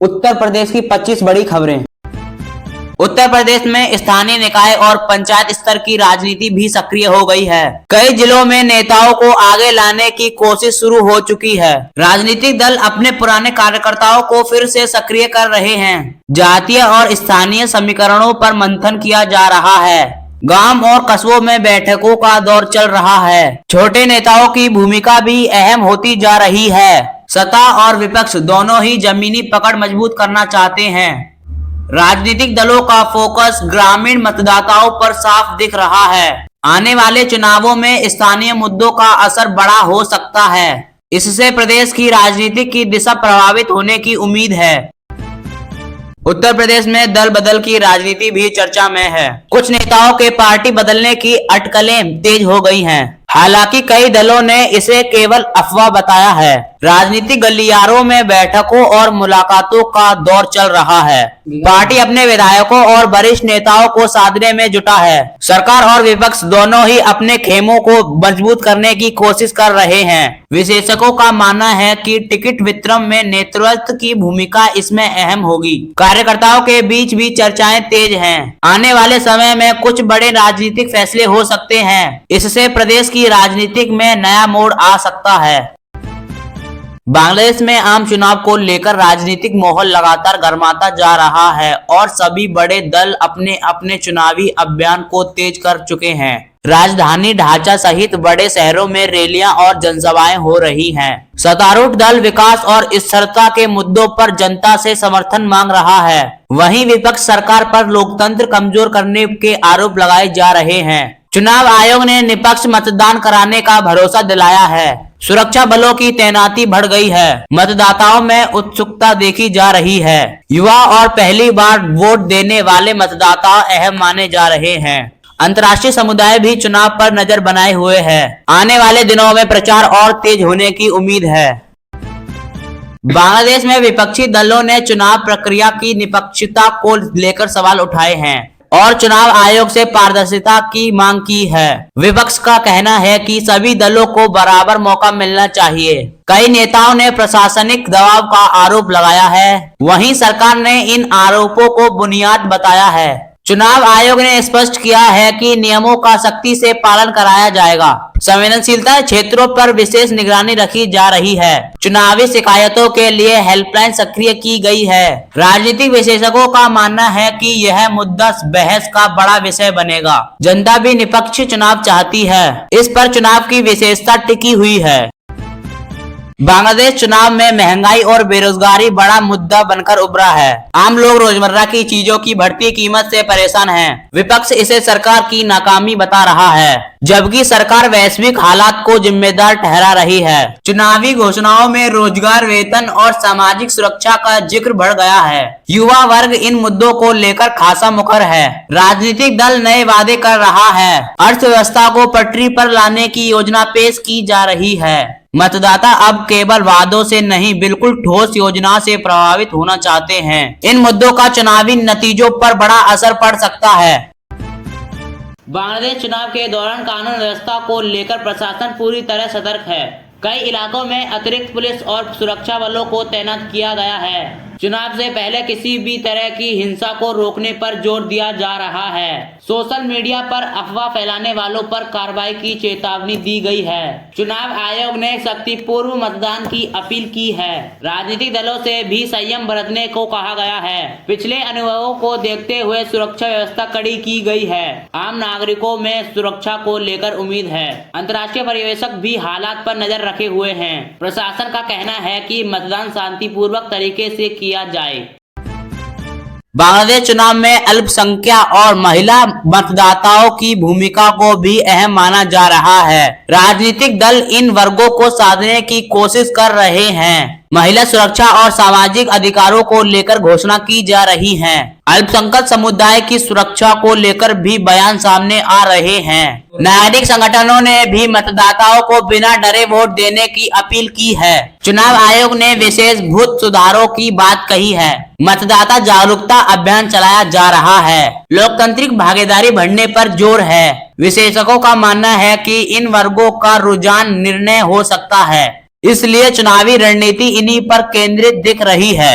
उत्तर प्रदेश की 25 बड़ी खबरें। उत्तर प्रदेश में स्थानीय निकाय और पंचायत स्तर की राजनीति भी सक्रिय हो गई है। कई जिलों में नेताओं को आगे लाने की कोशिश शुरू हो चुकी है। राजनीतिक दल अपने पुराने कार्यकर्ताओं को फिर से सक्रिय कर रहे हैं। जातीय और स्थानीय समीकरणों पर मंथन किया जा रहा है। गांव और कस्बों में बैठकों का दौर चल रहा है। छोटे नेताओं की भूमिका भी अहम होती जा रही है। सत्ता और विपक्ष दोनों ही जमीनी पकड़ मजबूत करना चाहते हैं। राजनीतिक दलों का फोकस ग्रामीण मतदाताओं पर साफ दिख रहा है। आने वाले चुनावों में स्थानीय मुद्दों का असर बड़ा हो सकता है। इससे प्रदेश की राजनीति की दिशा प्रभावित होने की उम्मीद है। उत्तर प्रदेश में दल बदल की राजनीति भी चर्चा में है। कुछ नेताओं के पार्टी बदलने की अटकलें तेज हो गई हैं। हालांकि कई दलों ने इसे केवल अफवाह बताया है। राजनीतिक गलियारों में बैठकों और मुलाकातों का दौर चल रहा है। पार्टी अपने विधायकों और वरिष्ठ नेताओं को साधने में जुटा है। सरकार और विपक्ष दोनों ही अपने खेमों को मजबूत करने की कोशिश कर रहे हैं। विशेषज्ञों का मानना है कि टिकट वितरण में नेतृत्व की भूमिका इसमें अहम होगी। कार्यकर्ताओं के बीच भी चर्चाएं तेज हैं। आने वाले समय में कुछ बड़े राजनीतिक फैसले हो सकते हैं। इससे प्रदेश की राजनीतिक में नया मोड़ आ सकता है। बांग्लादेश में आम चुनाव को लेकर राजनीतिक माहौल लगातार गर्माता जा रहा है और सभी बड़े दल अपने अपने चुनावी अभियान को तेज कर चुके हैं। राजधानी ढाका सहित बड़े शहरों में रैलियां और जनसभाएं हो रही हैं। सत्तारूढ़ दल विकास और स्थिरता के मुद्दों पर जनता से समर्थन मांग रहा है। वहीं विपक्ष सरकार पर लोकतंत्र कमजोर करने के आरोप लगाए जा रहे हैं। चुनाव आयोग ने निष्पक्ष मतदान कराने का भरोसा दिलाया है। सुरक्षा बलों की तैनाती बढ़ गई है। मतदाताओं में उत्सुकता देखी जा रही है। युवा और पहली बार वोट देने वाले मतदाता अहम माने जा रहे हैं। अंतर्राष्ट्रीय समुदाय भी चुनाव पर नजर बनाए हुए है। आने वाले दिनों में प्रचार और तेज होने की उम्मीद है। बांग्लादेश में विपक्षी दलों ने चुनाव प्रक्रिया की निष्पक्षता को लेकर सवाल उठाए हैं और चुनाव आयोग से पारदर्शिता की मांग की है। विपक्ष का कहना है कि सभी दलों को बराबर मौका मिलना चाहिए। कई नेताओं ने प्रशासनिक दबाव का आरोप लगाया है। वहीं सरकार ने इन आरोपों को बुनियाद बताया है। चुनाव आयोग ने स्पष्ट किया है कि नियमों का सख्ती से पालन कराया जाएगा। संवेदनशीलता क्षेत्रों पर विशेष निगरानी रखी जा रही है। चुनावी शिकायतों के लिए हेल्पलाइन सक्रिय की गई है। राजनीतिक विशेषज्ञों का मानना है कि यह मुद्दा बहस का बड़ा विषय बनेगा। जनता भी निष्पक्ष चुनाव चाहती है। इस पर चुनाव की विशेषता टिकी हुई है। बांग्लादेश चुनाव में महंगाई और बेरोजगारी बड़ा मुद्दा बनकर उभरा है। आम लोग रोजमर्रा की चीजों की बढ़ती कीमत से परेशान हैं। विपक्ष इसे सरकार की नाकामी बता रहा है, जबकि सरकार वैश्विक हालात को जिम्मेदार ठहरा रही है। चुनावी घोषणाओं में रोजगार, वेतन और सामाजिक सुरक्षा का जिक्र बढ़ गया है। युवा वर्ग इन मुद्दों को लेकर खासा मुखर है। राजनीतिक दल नए वादे कर रहा है। अर्थव्यवस्था को पटरी पर लाने की योजना पेश की जा रही है। मतदाता अब केवल वादों से नहीं, बिल्कुल ठोस योजना से प्रभावित होना चाहते हैं। इन मुद्दों का चुनावी नतीजों पर बड़ा असर पड़ सकता है। बांग्लादेश चुनाव के दौरान कानून व्यवस्था को लेकर प्रशासन पूरी तरह सतर्क है। कई इलाकों में अतिरिक्त पुलिस और सुरक्षा बलों को तैनात किया गया है। चुनाव से पहले किसी भी तरह की हिंसा को रोकने पर जोर दिया जा रहा है। सोशल मीडिया पर अफवाह फैलाने वालों पर कार्रवाई की चेतावनी दी गई है। चुनाव आयोग ने शक्तिपूर्व मतदान की अपील की है। राजनीतिक दलों से भी संयम बरतने को कहा गया है। पिछले अनुभवों को देखते हुए सुरक्षा व्यवस्था कड़ी की गई है। आम नागरिकों में सुरक्षा को लेकर उम्मीद है। अंतर्राष्ट्रीय पर्यवेक्षक भी हालात पर नजर रखे हुए हैं। प्रशासन का कहना है कि मतदान शांतिपूर्वक तरीके से किया जाए। बांग्लादेश चुनाव में अल्पसंख्यक और महिला मतदाताओं की भूमिका को भी अहम माना जा रहा है। राजनीतिक दल इन वर्गों को साधने की कोशिश कर रहे हैं। महिला सुरक्षा और सामाजिक अधिकारों को लेकर घोषणा की जा रही है। अल्पसंख्यक समुदाय की सुरक्षा को लेकर भी बयान सामने आ रहे हैं। नागरिक संगठनों ने भी मतदाताओं को बिना डरे वोट देने की अपील की है। चुनाव आयोग ने विशेषभूत सुधारों की बात कही है। मतदाता जागरूकता अभियान चलाया जा रहा है। लोकतांत्रिक भागीदारी बढ़ने पर जोर है। विशेषज्ञों का मानना है कि इन वर्गों का रुझान निर्णय हो सकता है, इसलिए चुनावी रणनीति इन्हीं पर केंद्रित दिख रही है।